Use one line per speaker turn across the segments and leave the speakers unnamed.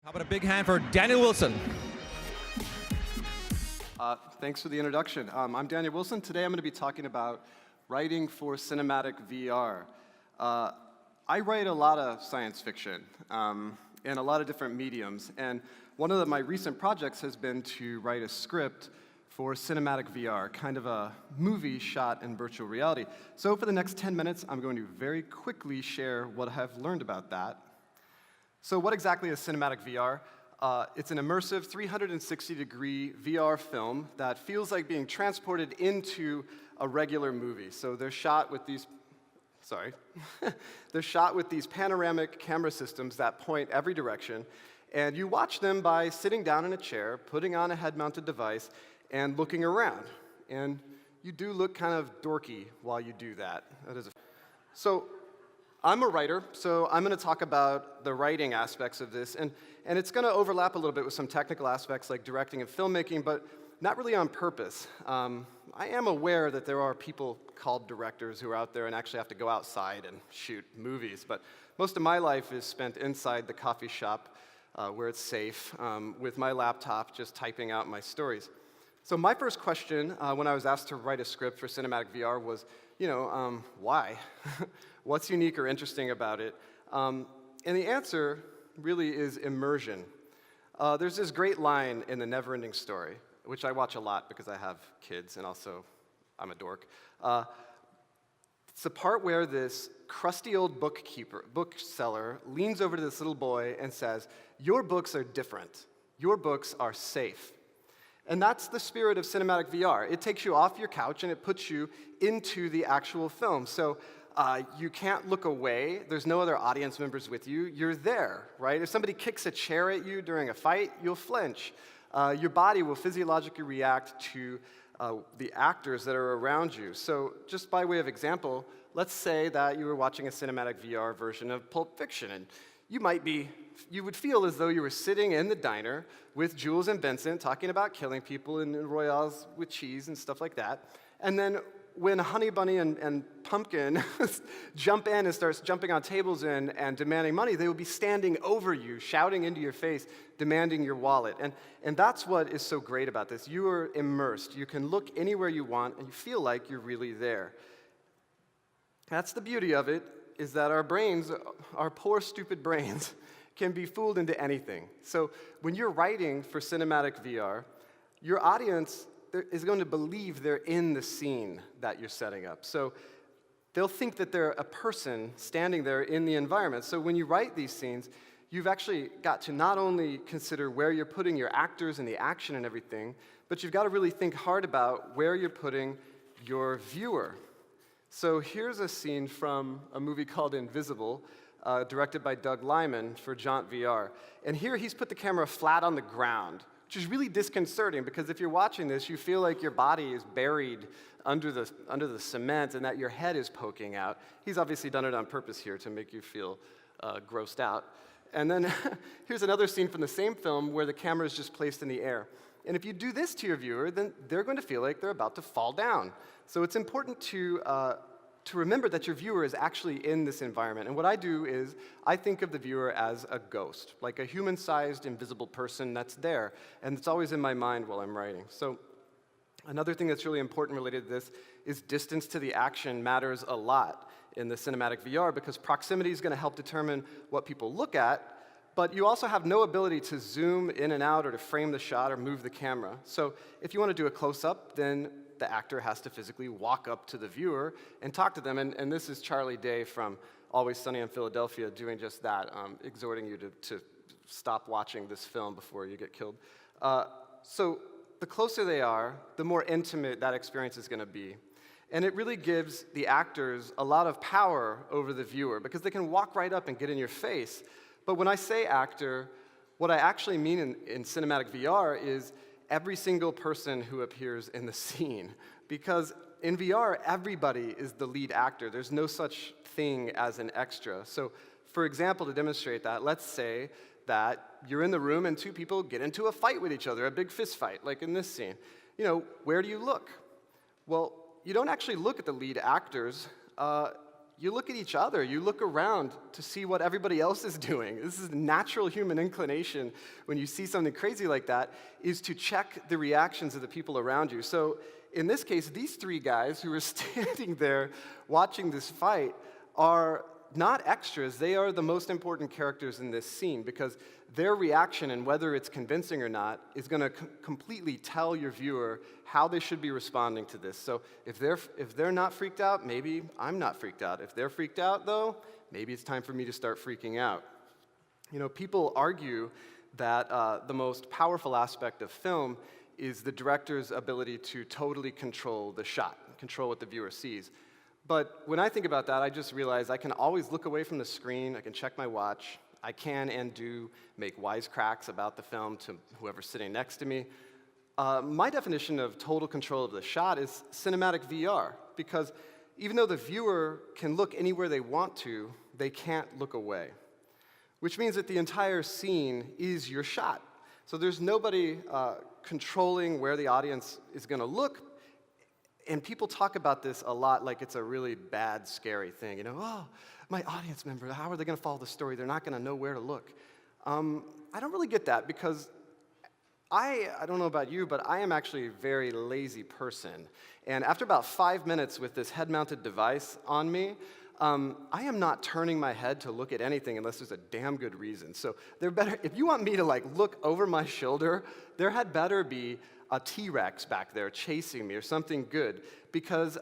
How about a big hand for Daniel Wilson?
Thanks for the introduction. I'm Daniel Wilson. Today I'm going to be talking about writing for cinematic VR. I write a lot of science fiction in a lot of different mediums, and one of my recent projects has been to write a script for cinematic VR, kind of a movie shot in virtual reality. So for the next 10 minutes, I'm going to very quickly share what I've learned about that. So what exactly is cinematic VR? It's an immersive 360-degree VR film that feels like being transported into a regular movie. So they're shot with these, they're shot with these panoramic camera systems that point every direction, and you watch them by sitting down in a chair, putting on a head-mounted device, and looking around. And you do look kind of dorky while you do that. So I'm a writer, so I'm going to talk about the writing aspects of this, and it's going to overlap a little bit with some technical aspects like directing and filmmaking, but not really on purpose. I am aware that there are people called directors who are out there and actually have to go outside and shoot movies, but most of my life is spent inside the coffee shop where it's safe with my laptop just typing out my stories. So my first question when I was asked to write a script for cinematic VR was, why? What's unique or interesting about it? And the answer really is immersion. There's this great line in The Never-Ending Story, which I watch a lot because I have kids and also I'm a dork. It's the part where this crusty old bookseller leans over to this little boy and says, "Your books are different. Your books are safe." And that's the spirit of cinematic VR. It takes you off your couch and it puts you into the actual film. So you can't look away. There's no other audience members with you. You're there, right? If somebody kicks a chair at you during a fight, you'll flinch. Your body will physiologically react to the actors that are around you. So just by way of example, let's say that you were watching a cinematic VR version of Pulp Fiction, and you would feel as though you were sitting in the diner with Jules and Vincent talking about killing people in Royales with cheese and stuff like that. And then when Honey Bunny and Pumpkin jump in and starts jumping on tables and demanding money, they will be standing over you, shouting into your face, demanding your wallet. And that's what is so great about this. You are immersed. You can look anywhere you want, and you feel like you're really there. That's the beauty of it, is that our brains, our poor, stupid brains, can be fooled into anything. So when you're writing for cinematic VR, your audience is going to believe they're in the scene that you're setting up. So they'll think that they're a person standing there in the environment. So when you write these scenes, you've actually got to not only consider where you're putting your actors and the action and everything, but you've got to really think hard about where you're putting your viewer. So here's a scene from a movie called Invisible, directed by Doug Liman for Jaunt VR. And here he's put the camera flat on the ground, which is really disconcerting because if you're watching this, you feel like your body is buried under the cement and that your head is poking out. He's obviously done it on purpose here to make you feel grossed out. And then here's another scene from the same film where the camera is just placed in the air. And if you do this to your viewer, then they're going to feel like they're about to fall down. So it's important to remember that your viewer is actually in this environment. And what I do is I think of the viewer as a ghost, like a human-sized, invisible person that's there. And it's always in my mind while I'm writing. So another thing that's really important related to this is distance to the action matters a lot in the cinematic VR because proximity is going to help determine what people look at, but you also have no ability to zoom in and out or to frame the shot or move the camera. So if you want to do a close-up, then the actor has to physically walk up to the viewer and talk to them. And this is Charlie Day from Always Sunny in Philadelphia doing just that, exhorting you to stop watching this film before you get killed. So the closer they are, the more intimate that experience is going to be. And it really gives the actors a lot of power over the viewer because they can walk right up and get in your face. But when I say actor, what I actually mean in cinematic VR is every single person who appears in the scene. Because in VR, everybody is the lead actor. There's no such thing as an extra. So for example, to demonstrate that, let's say that you're in the room and two people get into a fight with each other, a big fist fight, like in this scene. Where do you look? Well, you don't actually look at the lead actors. you look at each other, you look around to see what everybody else is doing. This is a natural human inclination when you see something crazy like that, is to check the reactions of the people around you. So in this case, these three guys who are standing there watching this fight are not extras, they are the most important characters in this scene because their reaction, and whether it's convincing or not, is going to completely tell your viewer how they should be responding to this. So if they're not freaked out, maybe I'm not freaked out. If they're freaked out, though, maybe it's time for me to start freaking out. You know, people argue that the most powerful aspect of film is the director's ability to totally control the shot, control what the viewer sees. But when I think about that, I just realize I can always look away from the screen, I can check my watch, I can and do make wisecracks about the film to whoever's sitting next to me. My definition of total control of the shot is cinematic VR, because even though the viewer can look anywhere they want to, they can't look away. Which means that the entire scene is your shot. So there's nobody controlling where the audience is going to look. And people talk about this a lot like it's a really bad, scary thing. You know, oh, my audience member, how are they going to follow the story? They're not going to know where to look. I don't really get that because I don't know about you, but I am actually a very lazy person. And after about 5 minutes with this head-mounted device on me, I am not turning my head to look at anything unless there's a damn good reason. So if you want me to like look over my shoulder, there had better be a T-Rex back there chasing me or something good, because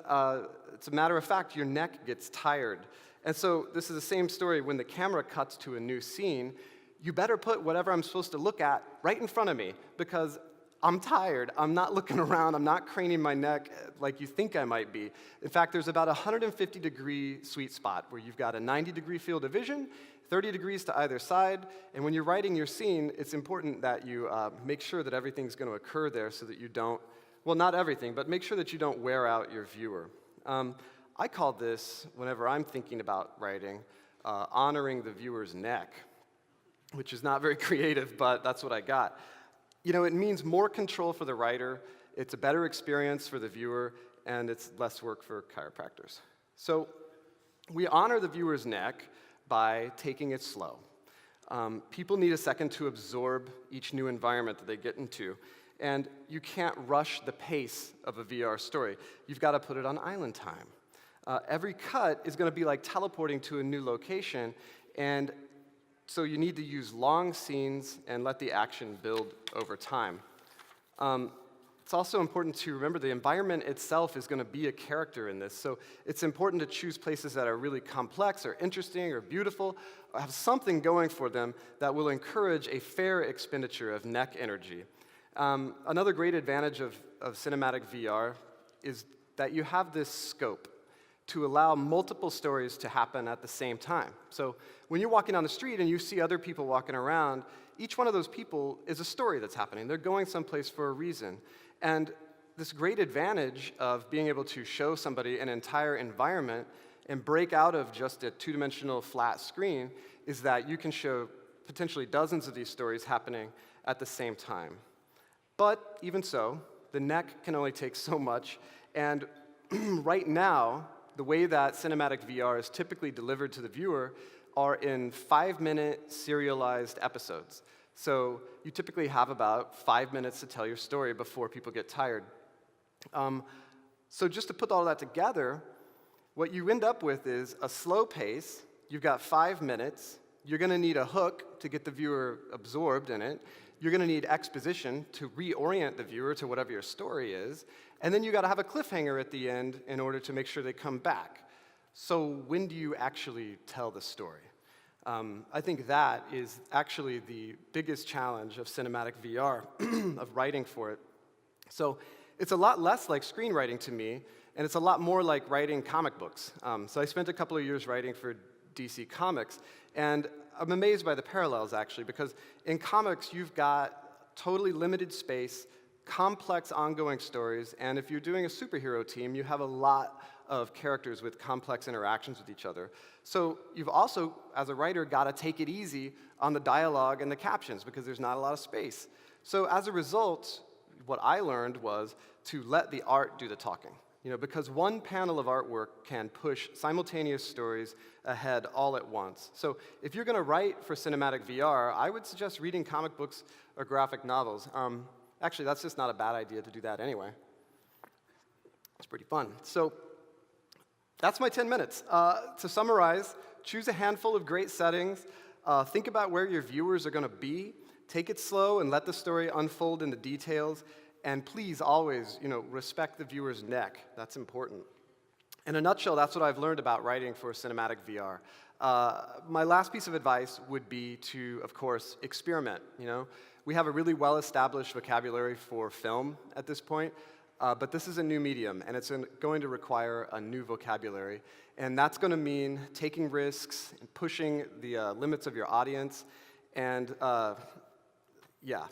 it's a matter of fact, your neck gets tired. And so this is the same story when the camera cuts to a new scene. You better put whatever I'm supposed to look at right in front of me, because I'm tired, I'm not looking around, I'm not craning my neck like you think I might be. In fact, there's about a 150-degree sweet spot where you've got a 90-degree field of vision, 30 degrees to either side, and when you're writing your scene, it's important that you make sure that everything's going to occur there so that you don't, well, not everything, but make sure that you don't wear out your viewer. I call this, whenever I'm thinking about writing, honoring the viewer's neck, which is not very creative, but that's what I got. You know, it means more control for the writer, it's a better experience for the viewer, and it's less work for chiropractors. So we honor the viewer's neck by taking it slow. People need a second to absorb each new environment that they get into, and you can't rush the pace of a VR story. You've got to put it on island time. Every cut is going to be like teleporting to a new location, and so you need to use long scenes and let the action build over time. It's also important to remember the environment itself is going to be a character in this, so it's important to choose places that are really complex or interesting or beautiful, or have something going for them that will encourage a fair expenditure of neck energy. Another great advantage of cinematic VR is that you have this scope to allow multiple stories to happen at the same time. So when you're walking down the street and you see other people walking around, each one of those people is a story that's happening. They're going someplace for a reason. And this great advantage of being able to show somebody an entire environment and break out of just a two-dimensional flat screen is that you can show potentially dozens of these stories happening at the same time. But even so, the neck can only take so much, and right now, the way that cinematic VR is typically delivered to the viewer are in 5-minute serialized episodes. So you typically have about 5 minutes to tell your story before people get tired. So just to put all that together, what you end up with is a slow pace. You've got 5 minutes. You're going to need a hook to get the viewer absorbed in it. You're going to need exposition to reorient the viewer to whatever your story is. And then you got to have a cliffhanger at the end in order to make sure they come back. So when do you actually tell the story? I think that is actually the biggest challenge of cinematic VR, of writing for it. So it's a lot less like screenwriting to me, and it's a lot more like writing comic books. So I spent a couple of years writing for DC Comics, and I'm amazed by the parallels, actually, because in comics, you've got totally limited space, complex ongoing stories, and if you're doing a superhero team, you have a lot of characters with complex interactions with each other. So you've also, as a writer, got to take it easy on the dialogue and the captions because there's not a lot of space. So as a result, what I learned was to let the art do the talking. because one panel of artwork can push simultaneous stories ahead all at once. So if you're going to write for cinematic VR, I would suggest reading comic books or graphic novels. Actually, that's just not a bad idea to do that anyway. It's pretty fun. So that's my 10 minutes. To summarize, choose a handful of great settings. Think about where your viewers are going to be. Take it slow and let the story unfold in the details. And please always, respect the viewer's neck. That's important. In a nutshell, that's what I've learned about writing for cinematic VR. My last piece of advice would be to, of course, experiment. We have a really well-established vocabulary for film at this point, but this is a new medium, and it's going to require a new vocabulary. And that's going to mean taking risks, and pushing the limits of your audience, and yeah.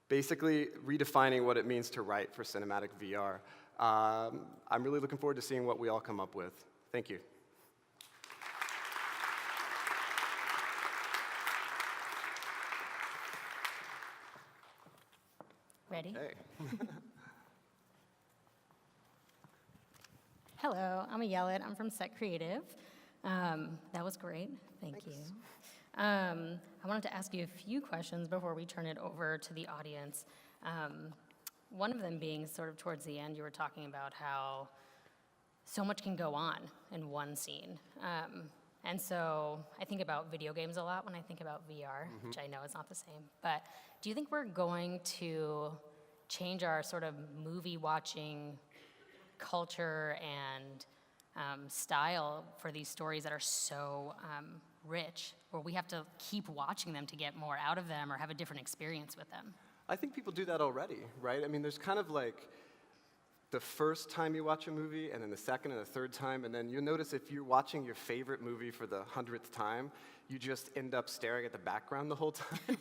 Basically redefining what it means to write for cinematic VR. I'm really looking forward to seeing what we all come up with. Thank you.
Ready?
Hey.
Hello, I'm Ayelet. I'm from Set Creative. That was great. Thank you. I wanted to ask you a few questions before we turn it over to the audience. One of them being sort of towards the end, you were talking about how so much can go on in one scene. And so I think about video games a lot when I think about VR, which I know is not the same. But do you think we're going to change our sort of movie watching culture and style for these stories that are so rich, where we have to keep watching them to get more out of them or have a different experience with them?
I think people do that already, right? I mean, there's kind of like the first time you watch a movie, and then the second and the third time, and then you'll notice if you're watching your favorite movie for the 100th time, you just end up staring at the background the whole time,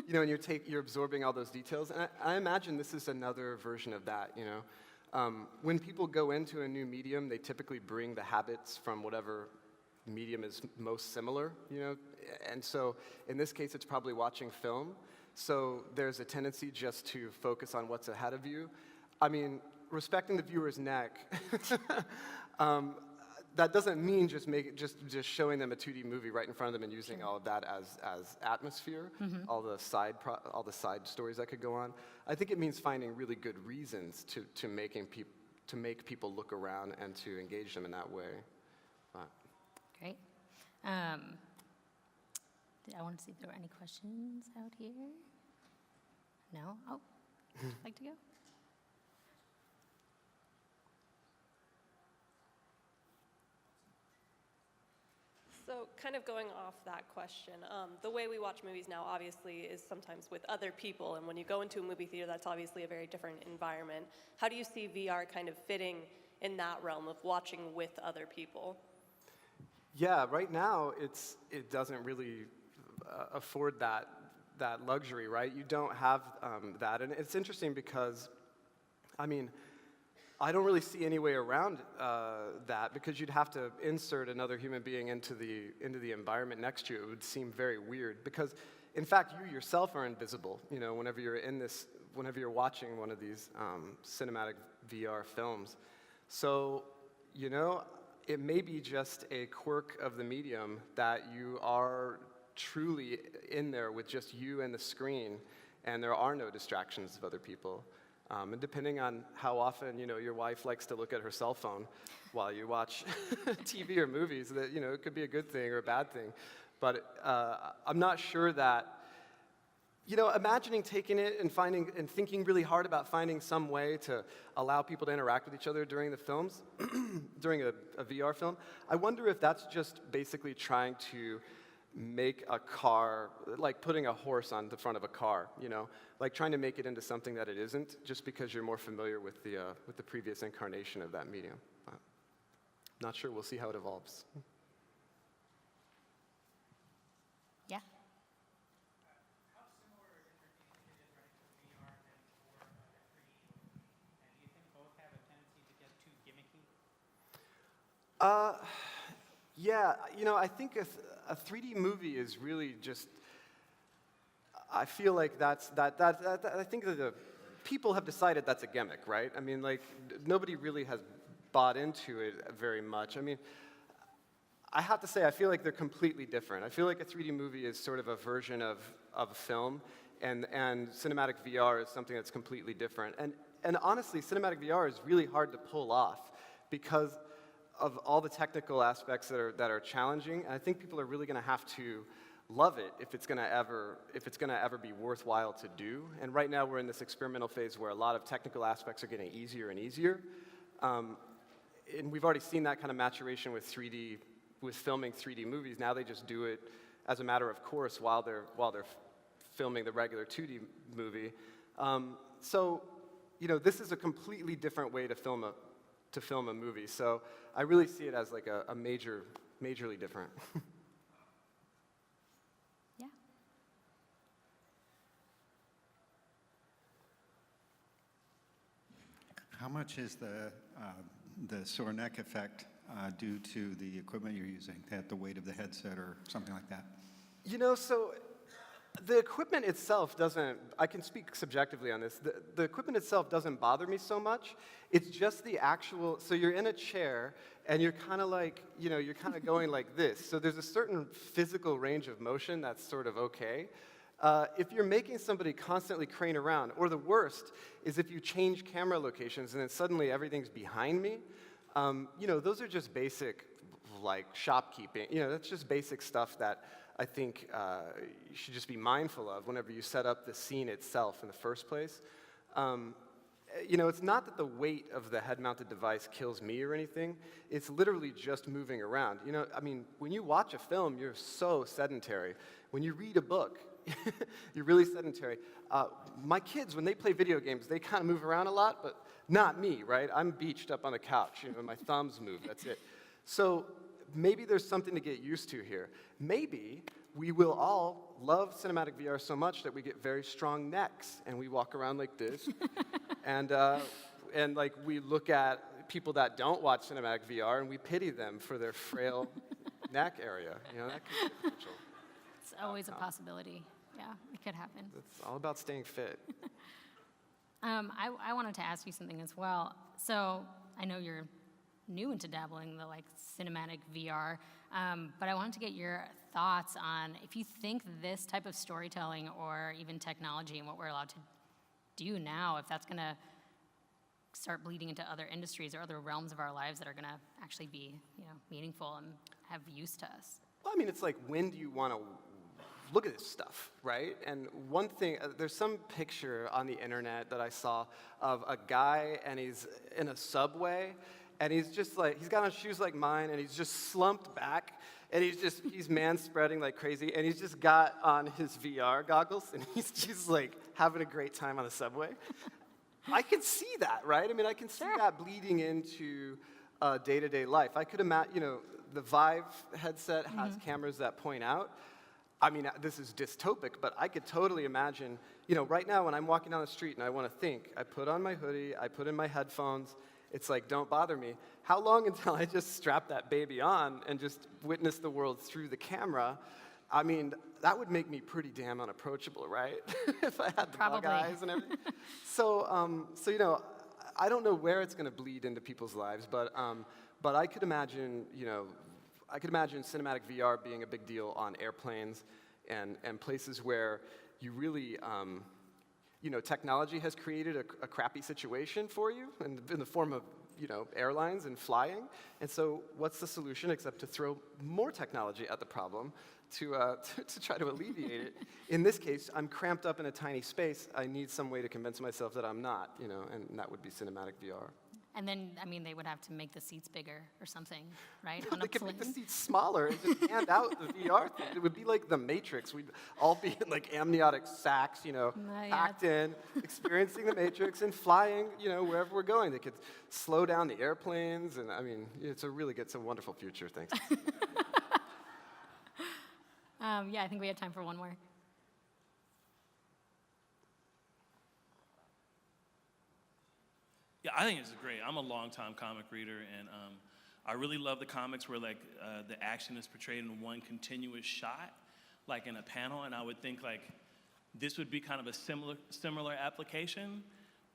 and you're absorbing all those details. And I imagine this is another version of that, When people go into a new medium, they typically bring the habits from whatever medium is most similar, And so in this case, it's probably watching film. So there's a tendency just to focus on what's ahead of you. I mean, respecting the viewer's neck, that doesn't mean just showing them a 2D movie right in front of them and using all of that as atmosphere, all the side stories that could go on. I think it means finding really good reasons to make people look around and to engage them in that way.
Great. I want to see if there were any questions out here. No? Oh, would you like to go?
So kind of going off that question, the way we watch movies now obviously is sometimes with other people, and when you go into a movie theater, that's obviously a very different environment. How do you see VR kind of fitting in that realm of watching with other people?
Yeah, right now it doesn't really afford that luxury, right? You don't have that, and it's interesting because, I mean, I don't really see any way around that, because you'd have to insert another human being into the environment next to you. It would seem very weird, because in fact you yourself are invisible, whenever you're watching one of these cinematic VR films. So, it may be just a quirk of the medium that you are truly in there with just you and the screen, and there are no distractions of other people. And depending on how often, your wife likes to look at her cell phone while you watch TV or movies, that, it could be a good thing or a bad thing. But I'm not sure that, imagining taking it and thinking really hard about finding some way to allow people to interact with each other during the films, during a VR film, I wonder if that's just basically trying to make a car, like putting a horse on the front of a car, like trying to make it into something that it isn't, just because you're more familiar with the previous incarnation of that medium. But not sure. We'll see how it evolves.
Yeah.
How similar is it right for VR and for 3D? And do you think both have a tendency to get too gimmicky?
Yeah, I think a 3D movie is really just, I feel like I think that the people have decided that's a gimmick, right? I mean, like, nobody really has bought into it very much. I mean, I have to say, I feel like they're completely different. I feel like a 3D movie is sort of a version of film, and cinematic VR is something that's completely different. And honestly, cinematic VR is really hard to pull off because of all the technical aspects that are challenging. And I think people are really going to have to love it if it's going to ever be worthwhile to do. And right now we're in this experimental phase where a lot of technical aspects are getting easier and easier. And we've already seen that kind of maturation with filming 3D movies. Now they just do it as a matter of course while they're filming the regular 2D movie. So, you know, this is a completely different way to film a movie. So I really see it as like a majorly different.
Yeah.
How much is the sore neck effect due to the equipment you're using, the weight of the headset or something like that?
You know, so the equipment itself doesn't, I can speak subjectively on this, the equipment itself doesn't bother me so much. It's just the actual, so you're in a chair and you're kind of like, you know, you're kind of going like this. So there's a certain physical range of motion that's sort of okay. If you're making somebody constantly crane around, or the worst is if you change camera locations and then suddenly everything's behind me, you know, those are just basic, like, shopkeeping. You know, that's just basic stuff that I think you should just be mindful of whenever you set up the scene itself in the first place. You know, it's not that the weight of the head-mounted device kills me or anything. It's literally just moving around. You know, I mean, when you watch a film, you're so sedentary. When you read a book, you're really sedentary. My kids, when they play video games, they kind of move around a lot, but not me, right? I'm beached up on the couch. You know, my thumbs move, that's it. So maybe there's something to get used to here. Maybe we will all love cinematic VR so much that we get very strong necks, and we walk around like this, and like we look at people that don't watch cinematic VR, and we pity them for their frail neck area. You know, that could be potential.
It's always a possibility. Yeah, it could happen.
It's all about staying fit.
I wanted to ask you something as well. So I know you're new into dabbling in the like cinematic VR, but I wanted to get your thoughts on if you think this type of storytelling or even technology and what we're allowed to do now, if that's going to start bleeding into other industries or other realms of our lives that are going to actually be, you know, meaningful and have use to us.
Well, I mean, it's like, when do you want to look at this stuff, right? And one thing, there's some picture on the internet that I saw of a guy, and he's in a subway, and he's just like, he's got on shoes like mine, and he's just slumped back, and he's man-spreading like crazy, and he's just got on his VR goggles, and he's just like having a great time on the subway. I can see that, right? I mean, I can see that bleeding into day-to-day life. I could imagine, you know, the Vive headset has cameras that point out. I mean, this is dystopic, but I could totally imagine, you know, right now when I'm walking down the street and I want to think, I put on my hoodie, I put in my headphones, it's like, don't bother me. How long until I just strap that baby on and just witness the world through the camera? I mean, that would make me pretty damn unapproachable, right? If I had the bug eyes and everything. So, you know, I don't know where it's going to bleed into people's lives, but I could imagine, you know, cinematic VR being a big deal on airplanes and places where you really, you know, technology has created a crappy situation for you in the form of, you know, airlines and flying. And so what's the solution except to throw more technology at the problem to try to alleviate it? In this case, I'm cramped up in a tiny space. I need some way to convince myself that I'm not, you know, and that would be cinematic VR.
And then, I mean, they would have to make the seats bigger or something, right?
They could make the seats smaller and just hand out the VR thing. It would be like the Matrix. We'd all be in like amniotic sacs, you know, packed in, experiencing the Matrix and flying, you know, wherever we're going. They could slow down the airplanes, and I mean, it's a wonderful future. Thanks.
Yeah, I think we have time for one more.
Yeah, I think it's great. I'm a longtime comic reader, and I really love the comics where like the action is portrayed in one continuous shot, like in a panel. And I would think like this would be kind of a similar application,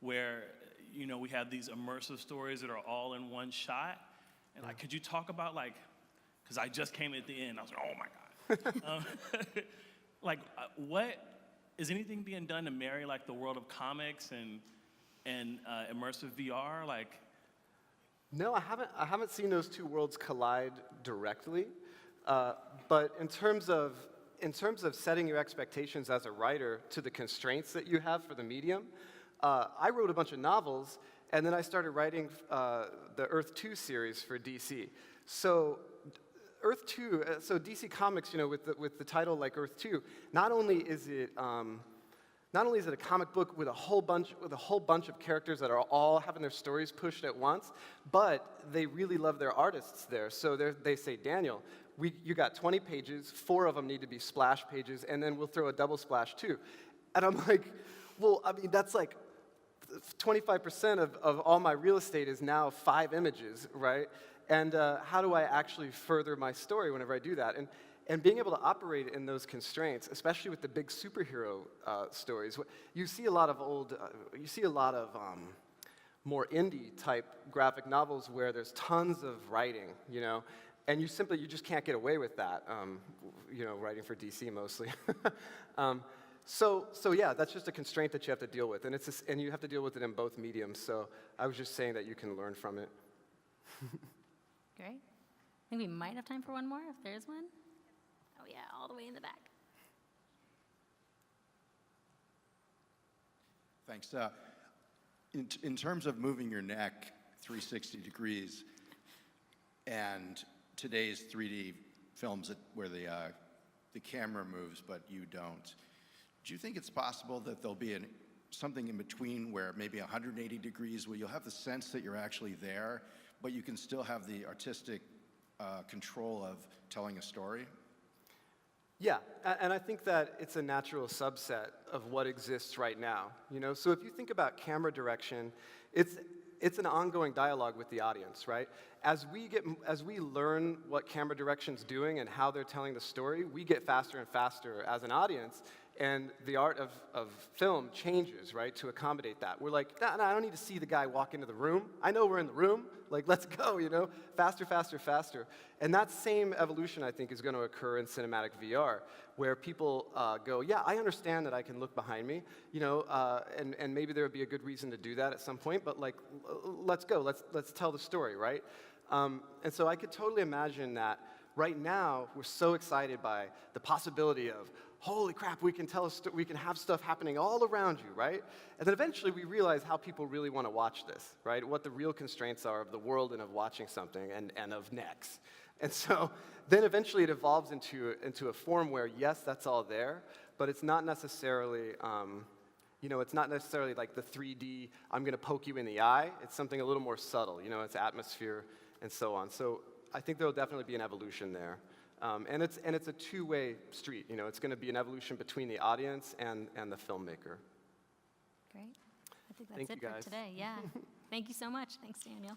where, you know, we have these immersive stories that are all in one shot. And like, could you talk about like, because I just came at the end, I was like, oh my God. Like, what, is anything being done to marry like the world of comics and immersive VR? Like,
No, I haven't seen those two worlds collide directly. But in terms of setting your expectations as a writer to the constraints that you have for the medium, I wrote a bunch of novels, and then I started writing the Earth 2 series for DC. So Earth 2, so DC Comics, you know, with the title like Earth 2, not only is it a comic book with a whole bunch of characters that are all having their stories pushed at once, but they really love their artists there. So they say, Daniel, you got 20 pages, 4 of them need to be splash pages, and then we'll throw a double splash too. And I'm like, well, I mean, that's like 25% of all my real estate is now 5 images, right? And how do I actually further my story whenever I do that? And being able to operate in those constraints, especially with the big superhero stories, you see a lot of more indie type graphic novels where there's tons of writing, you know, and you just can't get away with that, you know, writing for DC mostly. So yeah, that's just a constraint that you have to deal with, and you have to deal with it in both mediums. So I was just saying that you can learn from it.
Great. I think we might have time for one more, if there's one. Oh yeah, all the way in the back.
Thanks. In terms of moving your neck 360 degrees and today's 3D films where the camera moves but you don't, do you think it's possible that there'll be something in between where maybe 180 degrees where you'll have the sense that you're actually there, but you can still have the artistic control of telling a story?
Yeah, and I think that it's a natural subset of what exists right now. You know, so if you think about camera direction, it's an ongoing dialogue with the audience, right? As we learn what camera direction's doing and how they're telling the story, we get faster and faster as an audience, and the art of film changes, right, to accommodate that. We're like, nah, I don't need to see the guy walk into the room. I know we're in the room. Like, let's go, you know? Faster, faster, faster. And that same evolution, I think, is going to occur in cinematic VR, where people go, yeah, I understand that I can look behind me, you know, and maybe there would be a good reason to do that at some point, but, like, let's go. Let's tell the story, right? And so I could totally imagine that right now we're so excited by the possibility of, holy crap, we can have stuff happening all around you, right? And then eventually we realize how people really want to watch this, right? What the real constraints are of the world and of watching something and of necks. And so then eventually it evolves into a form where, yes, that's all there, but it's not necessarily, you know, it's not necessarily like the 3D, I'm going to poke you in the eye. It's something a little more subtle, you know, it's atmosphere and so on. So I think there will definitely be an evolution there. And it's a two-way street. You know, it's going to be an evolution between the audience and the filmmaker.
Great. I think that's
Thank
it
you,
for
guys.
today. Yeah. Thank you so much. Thanks, Daniel.